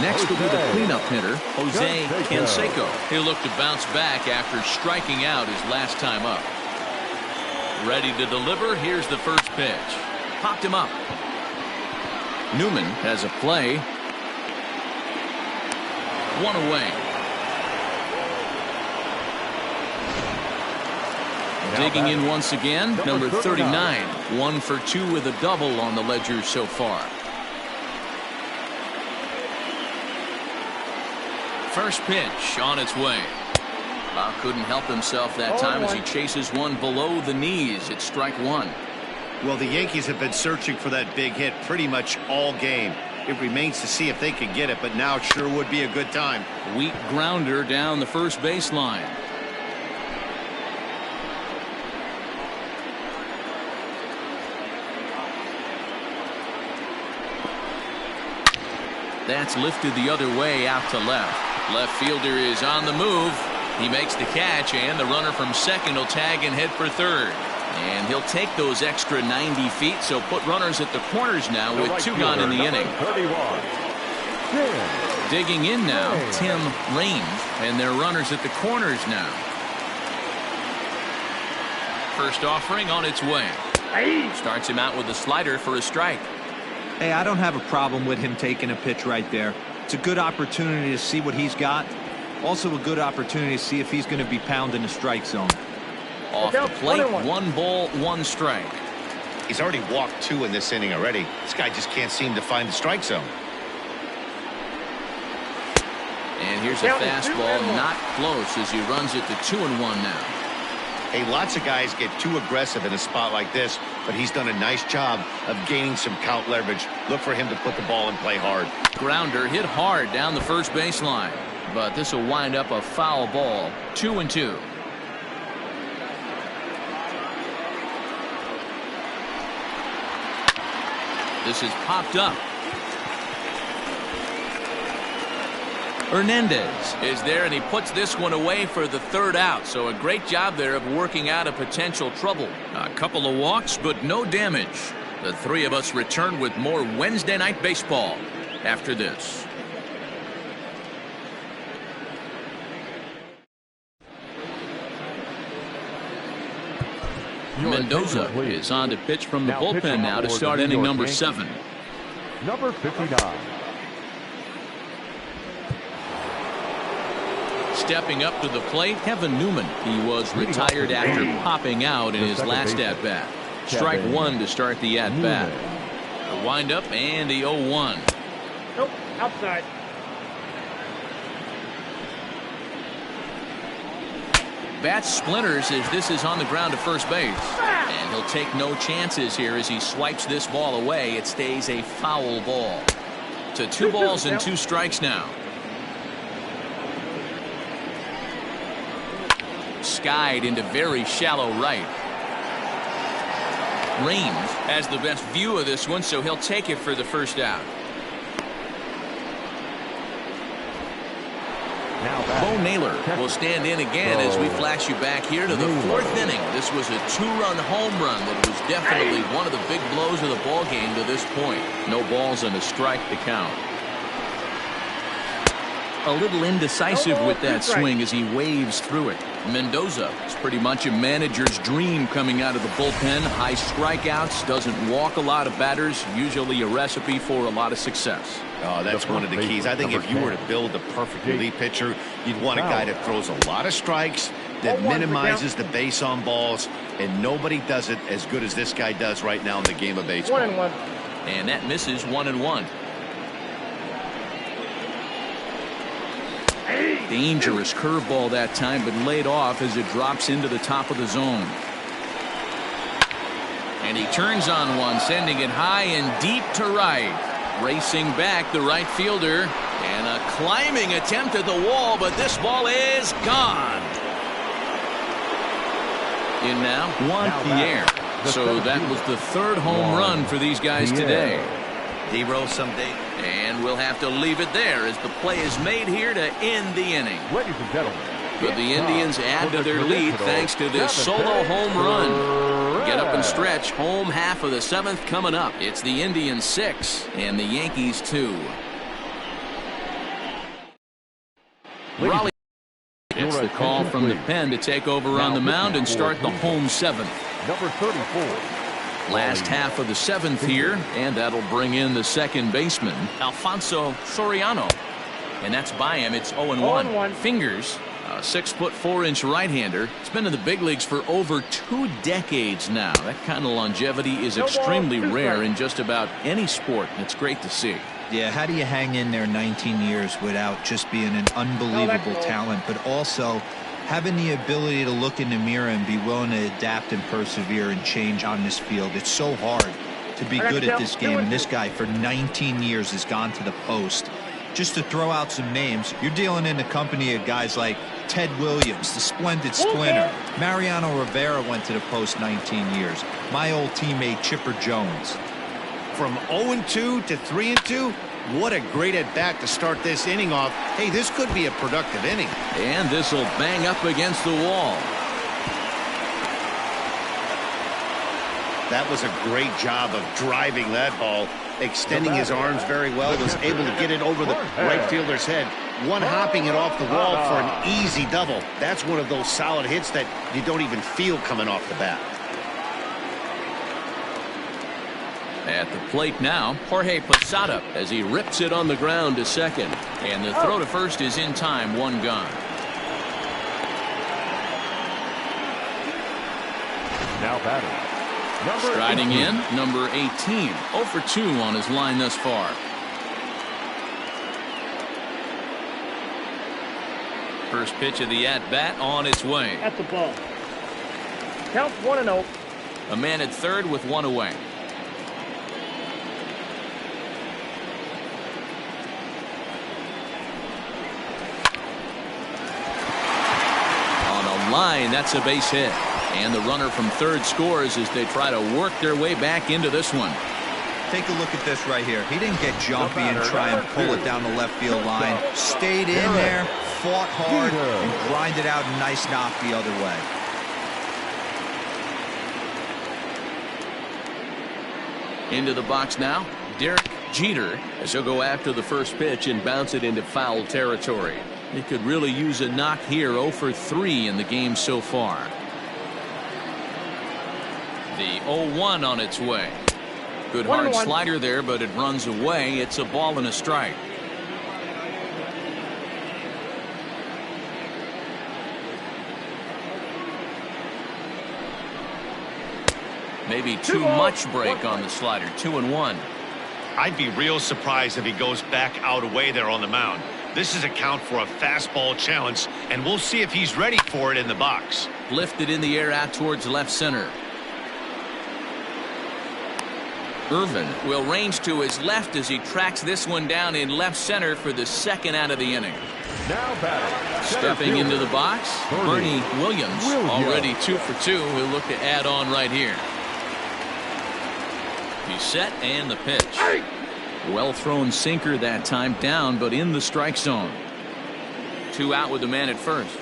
Next will be the cleanup hitter, Jose Canseco. He'll look to bounce back after striking out his last time up. Ready to deliver. Here's the first pitch. Popped him up. Newman has a play. 1 away. Digging in once again, number 39. 1 for 2 with a double on the ledger so far. First pitch on its way. Couldn't help himself that time as he chases one below the knees. It's strike 1. Well, the Yankees have been searching for that big hit pretty much all game. It remains to see if they can get it, but now it sure would be a good time. Weak grounder down the first baseline. That's lifted the other way out to left. Left fielder is on the move. He makes the catch, and the runner from second will tag and head for third. And he'll take those extra 90 feet, so put runners at the corners now with 2 gone in the inning. 31. Digging in now, Tim Raines, and their runners at the corners now. First offering on its way. Starts him out with a slider for a strike. Hey, I don't have a problem with him taking a pitch right there. It's a good opportunity to see what he's got. Also a good opportunity to see if he's going to be pounding the strike zone. Off the plate, 1 ball, 1 strike. He's already walked 2 in this inning already. This guy just can't seem to find the strike zone. And here's a fastball, not close as he runs it to 2-1 now. Hey, lots of guys get too aggressive in a spot like this, but he's done a nice job of gaining some count leverage. Look for him to put the ball in play hard. Grounder hit hard down the first baseline, but this will wind up a foul ball. 2-2. This is popped up. Hernandez is there, and he puts this one away for the 3rd out. So a great job there of working out a potential trouble. A couple of walks, but no damage. The 3 of us return with more Wednesday Night Baseball after this. Mendoza is on to pitch from the bullpen now to start inning number 7. Number 59. Stepping up to the plate, Kevin Newman. He was retired after popping out in his last at-bat. Strike 1 to start the at-bat. A wind-up and the 0-1. Nope, outside. Bat splinters as this is on the ground to first base. And he'll take no chances here as he swipes this ball away. It stays a foul ball. To 2 balls and 2 strikes now. Skied into very shallow right. Raines has the best view of this one, so he'll take it for the first out. Bo Naylor will stand in again as we flash you back here to the 4th inning. This was a 2-run home run that was definitely one of the big blows of the ball game to this point. No balls and a strike to count. A little indecisive with that swing as he waves through it. Mendoza is pretty much a manager's dream coming out of the bullpen. High strikeouts, doesn't walk a lot of batters, usually a recipe for a lot of success. Oh, that's one of the keys. I think if you were to build a perfect relief pitcher, you'd want a guy that throws a lot of strikes, that minimizes the base on balls, and nobody does it as good as this guy does right now in the game of baseball. 1-1. And that misses 1-1. Dangerous curveball that time, but laid off as it drops into the top of the zone. And he turns on one, sending it high and deep to right. Racing back, the right fielder, and a climbing attempt at the wall, but this ball is gone. In now, Juan Pierre. So that was the third home run for these guys today. Hero someday. And we'll have to leave it there as the play is made here to end the inning. Ladies and gentlemen, But the Indians add to their lead thanks to this solo home run. Get up and stretch. Home half of the seventh coming up. It's the Indians 6 and the Yankees 2. Raleigh gets the call from the pen to take over on the mound and start the home seventh. Number 34. Last half of the seventh here, and that'll bring in the second baseman, Alfonso Soriano. And that's by him. It's 0-1. Fingers, a 6'4" right-hander. It's been in the big leagues for over 2 decades now. That kind of longevity is extremely rare in just about any sport, and it's great to see. Yeah, how do you hang in there 19 years without just being an unbelievable talent, but also having the ability to look in the mirror and be willing to adapt and persevere and change on this field? It's so hard to be good at this game, and this guy for 19 years has gone to the post. Just to throw out some names, you're dealing in the company of guys like Ted Williams, the splendid splinter. Mariano Rivera went to the post 19 years. My old teammate Chipper Jones. From 0-2 to 3-2, what a great at-bat to start this inning off. Hey, this could be a productive inning. And this will bang up against the wall. That was a great job of driving that ball, extending his arms very well, was able to get it over the right fielder's head, one-hopping it off the wall for an easy double. That's one of those solid hits that you don't even feel coming off the bat. At the plate now, Jorge Posada as he rips it on the ground to second. And the throw to first is in time, 1 gone. Now batting. Striding in, number 18. 0 for 2 on his line thus far. First pitch of the at-bat on its way. That's the ball. Count 1-0. A man at third with 1 away. Line, that's a base hit, and the runner from third scores as they try to work their way back into this one. Take a look at this right here. He didn't get jumpy and try and pull it down the left field line. Stayed in there, fought hard, and grinded out a nice knock the other way. Into the box now, Derek Jeter, as he'll go after the first pitch and bounce it into foul territory. He could really use a knock here. 0 for 3 in the game so far. The 0-1 on its way. Good hard slider there, but it runs away. It's a ball and a strike. Maybe too much break on the slider. 2-1. I'd be real surprised if he goes back out away there on the mound. This is a count for a fastball challenge, and we'll see if he's ready for it in the box. Lifted in the air out towards left center. Irvin will range to his left as he tracks this one down in left center for the second out of the inning. Now batting. Stepping into the box, Bernie Williams. Already 2 for 2. He'll look to add on right here. He's set and the pitch. Well thrown sinker that time, down but in the strike zone. 2 out with the man at first.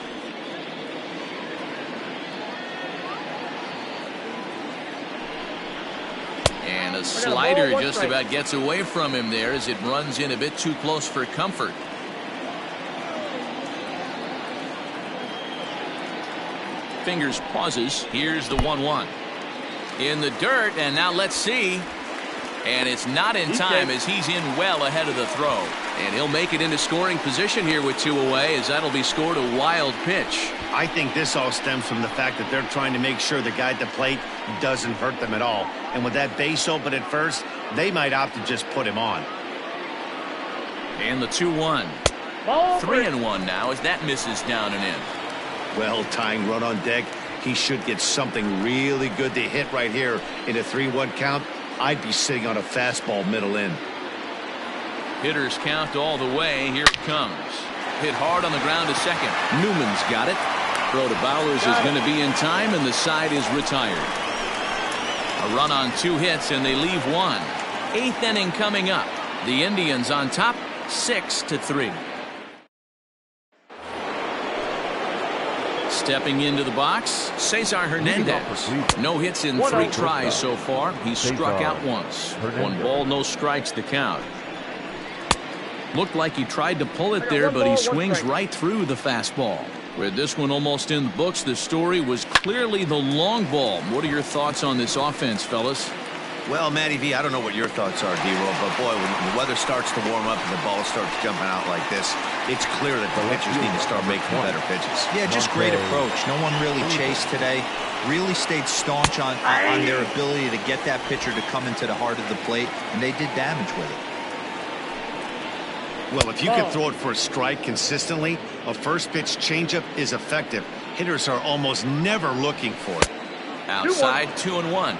And a slider just about gets away from him there as it runs in a bit too close for comfort. Fingers pauses. Here's the 1-1. In the dirt, and now let's see. And it's not in time as he's in well ahead of the throw. And he'll make it into scoring position here with 2 away as that'll be scored a wild pitch. I think this all stems from the fact that they're trying to make sure the guy at the plate doesn't hurt them at all. And with that base open at first, they might opt to just put him on. And the 2-1. Ball 3-1 now as that misses down and in. Well, tying run on deck. He should get something really good to hit right here in a 3-1 count. I'd be sitting on a fastball middle in. Hitters count all the way. Here it comes. Hit hard on the ground to second. Newman's got it. Throw to Bowers is going to be in time, and the side is retired. A run on 2 hits, and they leave 1. 8th inning coming up. The Indians on top, 6-3. Stepping into the box, Cesar Hernandez. No hits in 3 tries so far. He's struck out once. 1 ball, no strikes to count. Looked like he tried to pull it there, but he swings right through the fastball. With this one almost in the books, the story was clearly the long ball. What are your thoughts on this offense, fellas? Well, Matty V, I don't know what your thoughts are, D-Roll, but boy, when the weather starts to warm up and the ball starts jumping out like this, it's clear that the pitchers need to start making better pitches. Yeah, just great approach. No one really chased today. Really stayed staunch on their ability to get that pitcher to come into the heart of the plate, and they did damage with it. Well, if you can throw it for a strike consistently, a first pitch changeup is effective. Hitters are almost never looking for it. Outside, 2-1.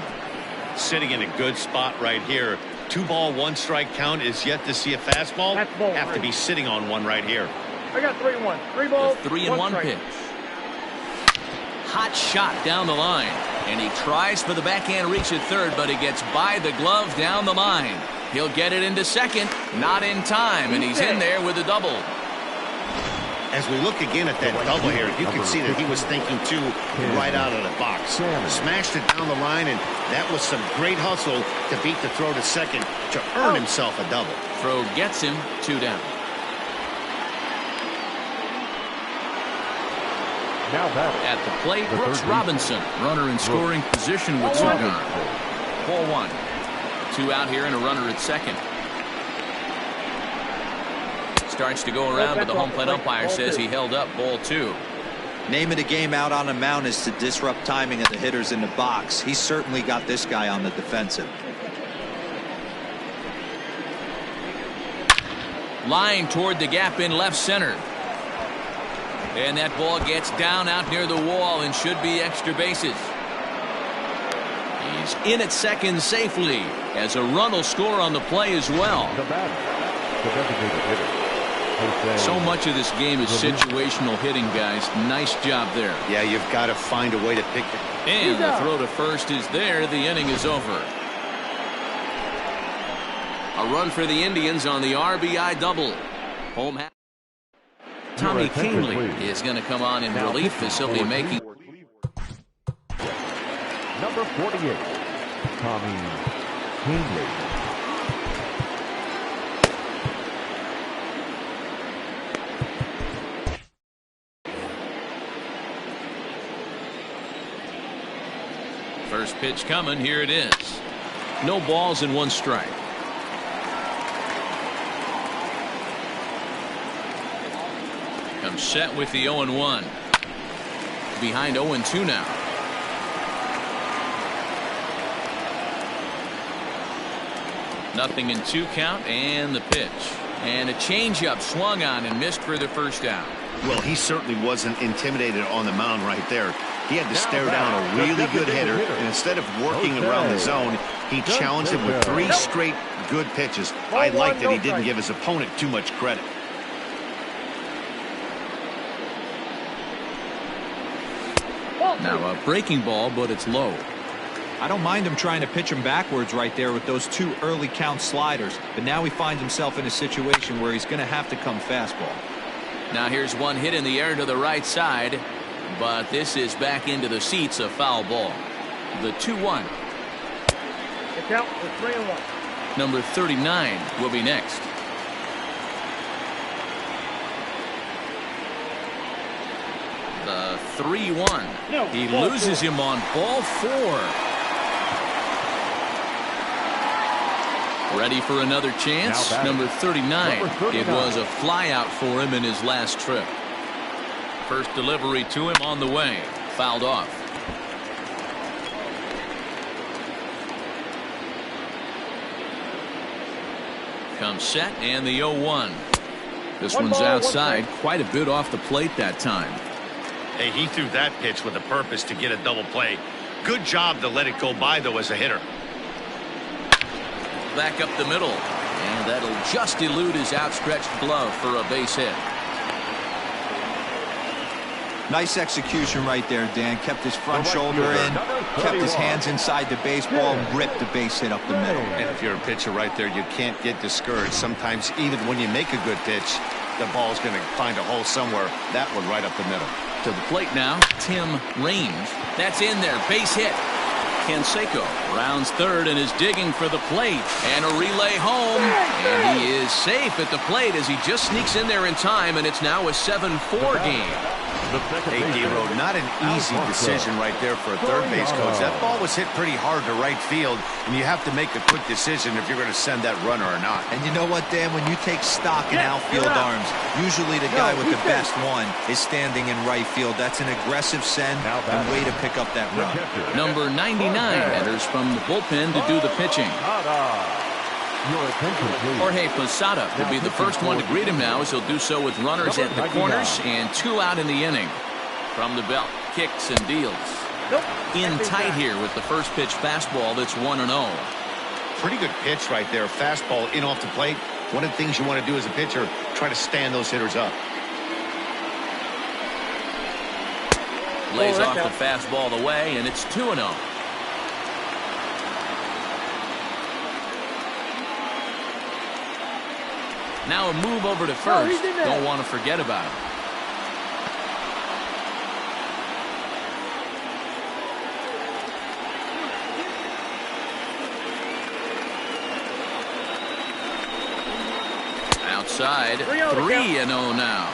Sitting in a good spot right here. 2 ball, 1 strike count is yet to see a fastball. Have to be sitting on one right here. I got 3-1. 3 balls. 3-1 pitch. Hot shot down the line, and he tries for the backhand reach at third, but he gets by the glove down the line. He'll get it into second, not in time, and he's in there with a double. As we look again at that double here, you can see that he was thinking too right out of the box. Smashed it down the line, and that was some great hustle to beat the throw to second to earn himself a double. Throw gets him 2 down. Now at the plate, Brooks Robinson, runner in scoring position with 2 gone. 4-1. 2 out here and a runner at second. Starts to go around, but the home plate umpire says he held up ball 2. Name of the game out on the mound is to disrupt timing of the hitters in the box. He certainly got this guy on the defensive. Line toward the gap in left center. And that ball gets down out near the wall and should be extra bases. He's in at second safely as a run will score on the play as well. So much of this game is situational hitting, guys. Nice job there. Yeah, you've got to find a way to pick it. And the throw to first is there. The inning is over. A run for the Indians on the RBI double. Home hat. Tommy Kahnle is going to come on in relief as he'll be making. Number 48, Tommy Kahnle. First pitch coming. Here it is. No balls and 1 strike. Comes set with the 0-1. Behind 0-2 now. Nothing in 2 count, and the pitch. And a changeup swung on and missed for the first out. Well, he certainly wasn't intimidated on the mound right there. He had to stare down a really good hitter, and instead of working around the zone, he challenged him with 3 straight good pitches. I like that he didn't give his opponent too much credit. Now a breaking ball, but it's low. I don't mind him trying to pitch him backwards right there with those 2 early count sliders, but now he finds himself in a situation where he's going to have to come fastball. Now here's 1 hit in the air to the right side, but this is back into the seats, a foul ball. The 2-1. The count is 3-1. Number 39 will be next. The 3-1. He loses him on ball 4. Ready for another chance. Number 39. It was a flyout for him in his last trip. First delivery to him on the way. Fouled off. Comes set and the 0-1. This one's outside, quite a bit off the plate that time. Hey, he threw that pitch with a purpose to get a double play. Good job to let it go by, though, as a hitter. Back up the middle, and that'll just elude his outstretched glove for a base hit. Nice execution right there, Dan. Kept his front shoulder in, kept his hands inside the baseball, and ripped the base hit up the middle. And if you're a pitcher right there, you can't get discouraged. Sometimes even when you make a good pitch, the ball's going to find a hole somewhere. That one right up the middle. To the plate now, Tim Raines. That's in there, base hit. Canseco rounds third and is digging for the plate, and a relay home, and he is safe at the plate as he just sneaks in there in time, and it's now a 7-4 game. Hey, D-Road, not an easy decision right there for a third base coach. That ball was hit pretty hard to right field, and you have to make a quick decision if you're going to send that runner or not. And you know what, Dan? When you take stock in outfield arms, usually the guy with the best one is standing in right field. That's an aggressive send and way to pick up that run. Number 99 enters from the bullpen to do the pitching. Jorge Posada will be the first one to greet him now, as he'll do so with runners at the corners and 2 out in the inning. From the belt, kicks and deals. In tight here with the first pitch fastball that's 1-0. Pretty good pitch right there. Fastball in off the plate. One of the things you want to do as a pitcher, try to stand those hitters up. Lays off the fastball away, and it's 2-0. Now a move over to first. Don't want to forget about him. Outside, 3-0 now.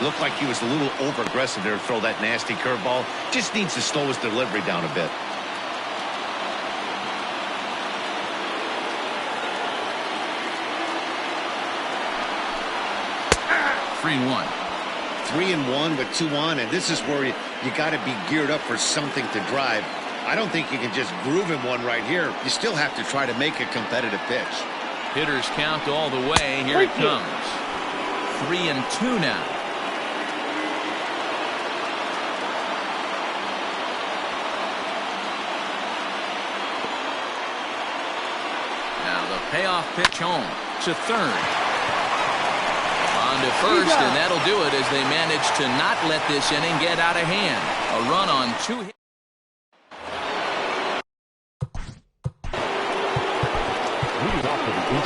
Looked like he was a little over-aggressive there to throw that nasty curveball. Just needs to slow his delivery down a bit. Three and one. 3-1 with 2 on, and this is where you got to be geared up for something to drive. I don't think you can just groove him one right here. You still have to try to make a competitive pitch. Hitters count all the way. Here it comes. 3-2 now. Now the payoff pitch home to third. On to first, and that'll do it as they manage to not let this inning get out of hand. A run on 2 hits.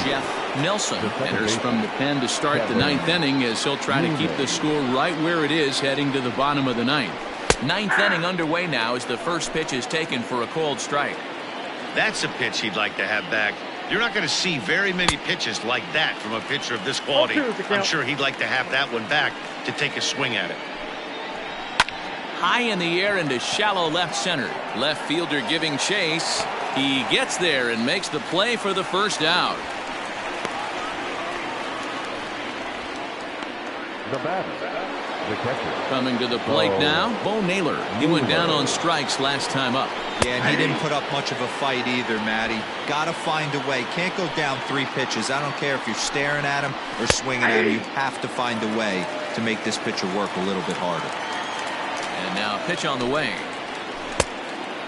Jeff Nelson enters from the pen to start the 9th inning, as he'll try to keep the score right where it is heading to the bottom of the 9th. 9th inning underway now as the first pitch is taken for a called strike. That's a pitch he'd like to have back. You're not going to see very many pitches like that from a pitcher of this quality. I'm sure he'd like to have that one back to take a swing at it. High in the air into shallow left center. Left fielder giving chase. He gets there and makes the play for the first out. The batter, the catcher. Coming to the plate now, Bo Naylor. He went down on strikes last time up. Yeah, and he didn't put up much of a fight either, Matty. Got to find a way. Can't go down 3 pitches. I don't care if you're staring at him or swinging at him. You have to find a way to make this pitcher work a little bit harder. And now pitch on the way.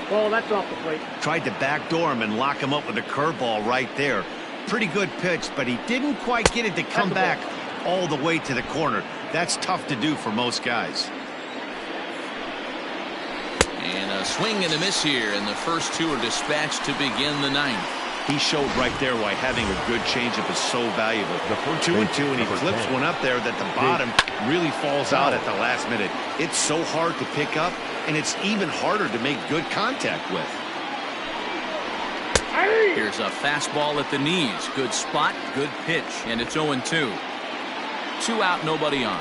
Ball, that's off the plate. Tried to backdoor him and lock him up with a curveball right there. Pretty good pitch, but he didn't quite get it to come back all the way to the corner. That's tough to do for most guys. And a swing and a miss here, and the first 2 are dispatched to begin the 9th. He showed right there why having a good changeup is so valuable. 2-2, and he flips one up there that the bottom really falls out at the last minute. It's so hard to pick up, and it's even harder to make good contact with. Here's a fastball at the knees. Good spot, good pitch, and it's 0-2. 2 out, nobody on.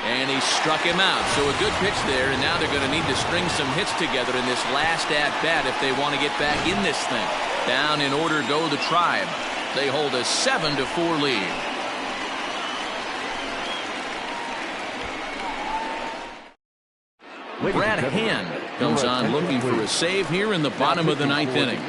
And he struck him out. So a good pitch there, and now they're going to need to string some hits together in this last at-bat if they want to get back in this thing. Down in order go the Tribe. They hold a 7-4 lead. Brad Hand comes on looking for a save here in the bottom of the 9th inning.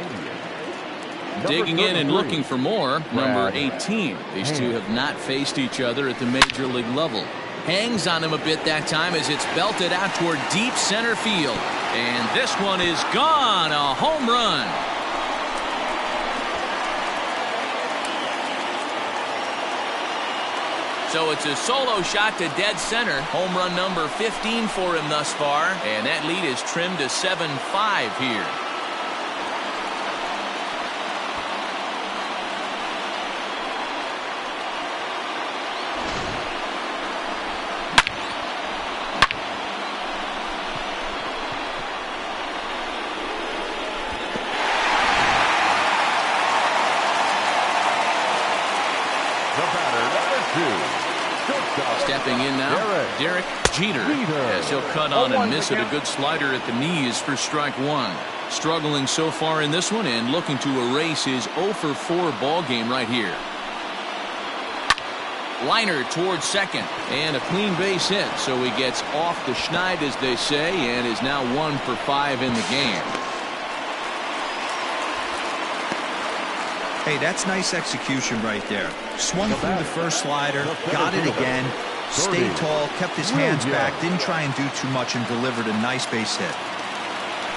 Digging in and looking for more, number 18. These two have not faced each other at the major league level. Hangs on him a bit that time as it's belted out toward deep center field. And this one is gone. A home run. So it's a solo shot to dead center. Home run number 15 for him thus far. And that lead is trimmed to 7-5 here. Stepping in now, Derek Jeter, as he'll cut on and miss it. A good slider at the knees for strike one. Struggling so far in this one and looking to erase his 0 for 4 ball game right here. Liner towards second, and a clean base hit, so he gets off the schneid, as they say, and is now 1 for 5 in the game. Hey, that's nice execution right there. Swung through the first slider, got it again, stayed tall, kept his hands back, didn't try and do too much, and delivered a nice base hit.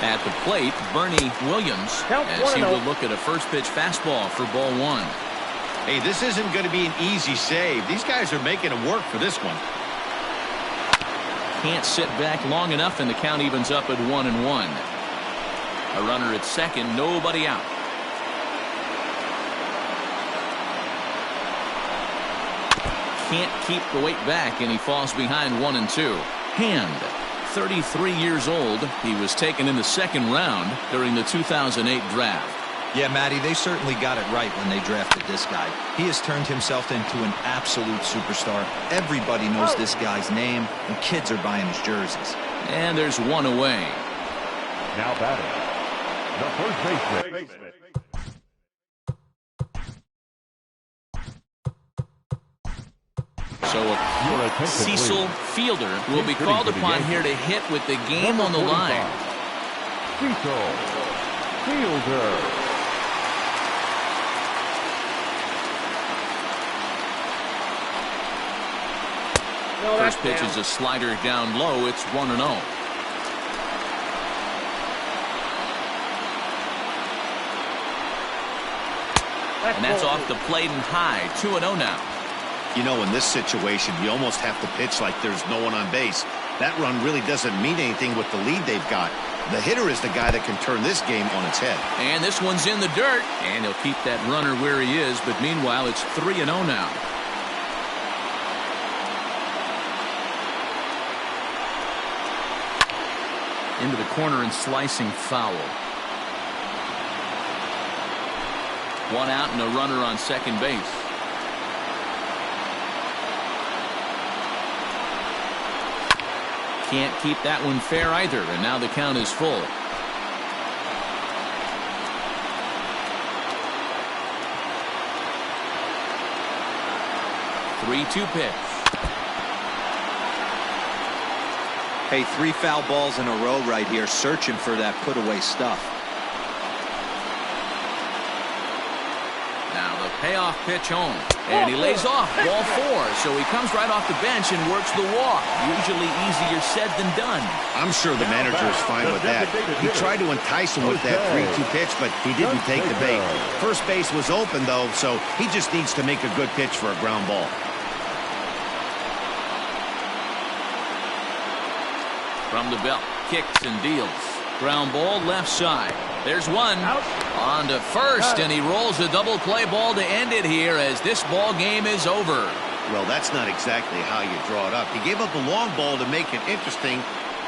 At the plate, Bernie Williams, as he will look at a first pitch fastball for ball one. Hey, this isn't going to be an easy save. These guys are making it work for this one. Can't sit back long enough, and the count evens up at 1-1. A runner at second, nobody out. Can't keep the weight back, and he falls behind 1-2. Hand, 33 years old. He was taken in the second round during the 2008 draft. Yeah, Matty, they certainly got it right when they drafted this guy. He has turned himself into an absolute superstar. Everybody knows this guy's name, and kids are buying his jerseys. And there's one away. Now batting, the first baseman. So a Cecil Fielder will be called upon here to hit with the game on the line. Cecil Fielder. First pitch is a slider down low. It's 1-0. And that's off the plate and high. 2-0 now. You know, in this situation, you almost have to pitch like there's no one on base. That run really doesn't mean anything with the lead they've got. The hitter is the guy that can turn this game on its head. And this one's in the dirt. And he'll keep that runner where he is. But meanwhile, it's 3-0 now. Into the corner and slicing foul. One out and a runner on second base. Can't keep that one fair either, and now the count is full. Three-two pitch. Hey, 3 foul balls in a row right here, searching for that put-away stuff. Now the payoff pitch home, and he lays off ball 4, so he comes right off the bench and works the walk. Usually easier said than done. I'm sure the manager is fine with that. He tried to entice him with that 3-2 pitch, but he didn't take the bait. First base was open, though, so he just needs to make a good pitch for a ground ball. From the belt, kicks and deals. Ground ball left side. There's one. On to first, and he rolls a double play ball to end it here as this ball game is over. Well, that's not exactly how you draw it up. He gave up a long ball to make it interesting,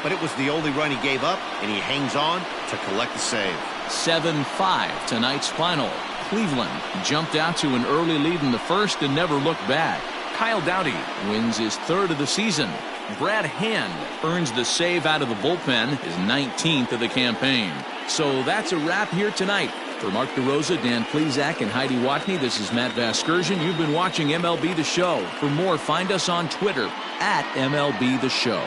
but it was the only run he gave up, and he hangs on to collect the save. 7-5 tonight's final. Cleveland jumped out to an early lead in the first and never looked back. Kyle Dowdy wins his 3rd of the season. Brad Hand earns the save out of the bullpen, his 19th of the campaign. So that's a wrap here tonight. For Mark DeRosa, Dan Plesac, and Heidi Watney, this is Matt Vasgersian. You've been watching MLB The Show. For more, find us on Twitter at MLB The Show.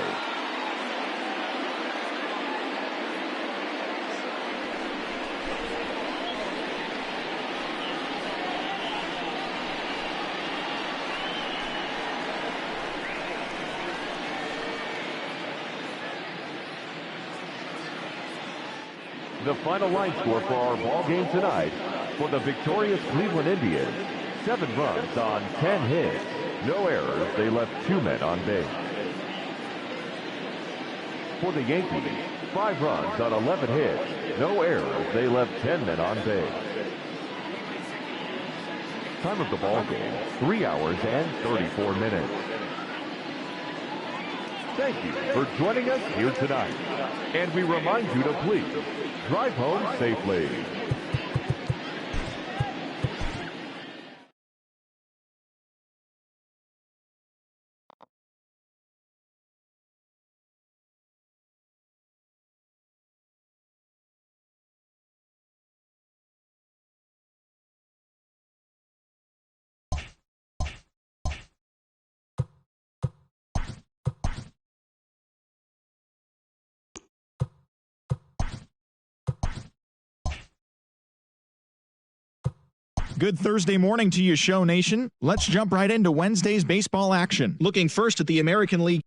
The final line score for our ball game tonight for the victorious Cleveland Indians, 7 runs on 10 hits. No errors. They left 2 men on base. For the Yankees, 5 runs on 11 hits. No errors. They left 10 men on base. Time of the ball game, 3 hours and 34 minutes. Thank you for joining us here tonight. And we remind you to please drive home safely. Good Thursday morning to you, Show Nation. Let's jump right into Wednesday's baseball action. Looking first at the American League.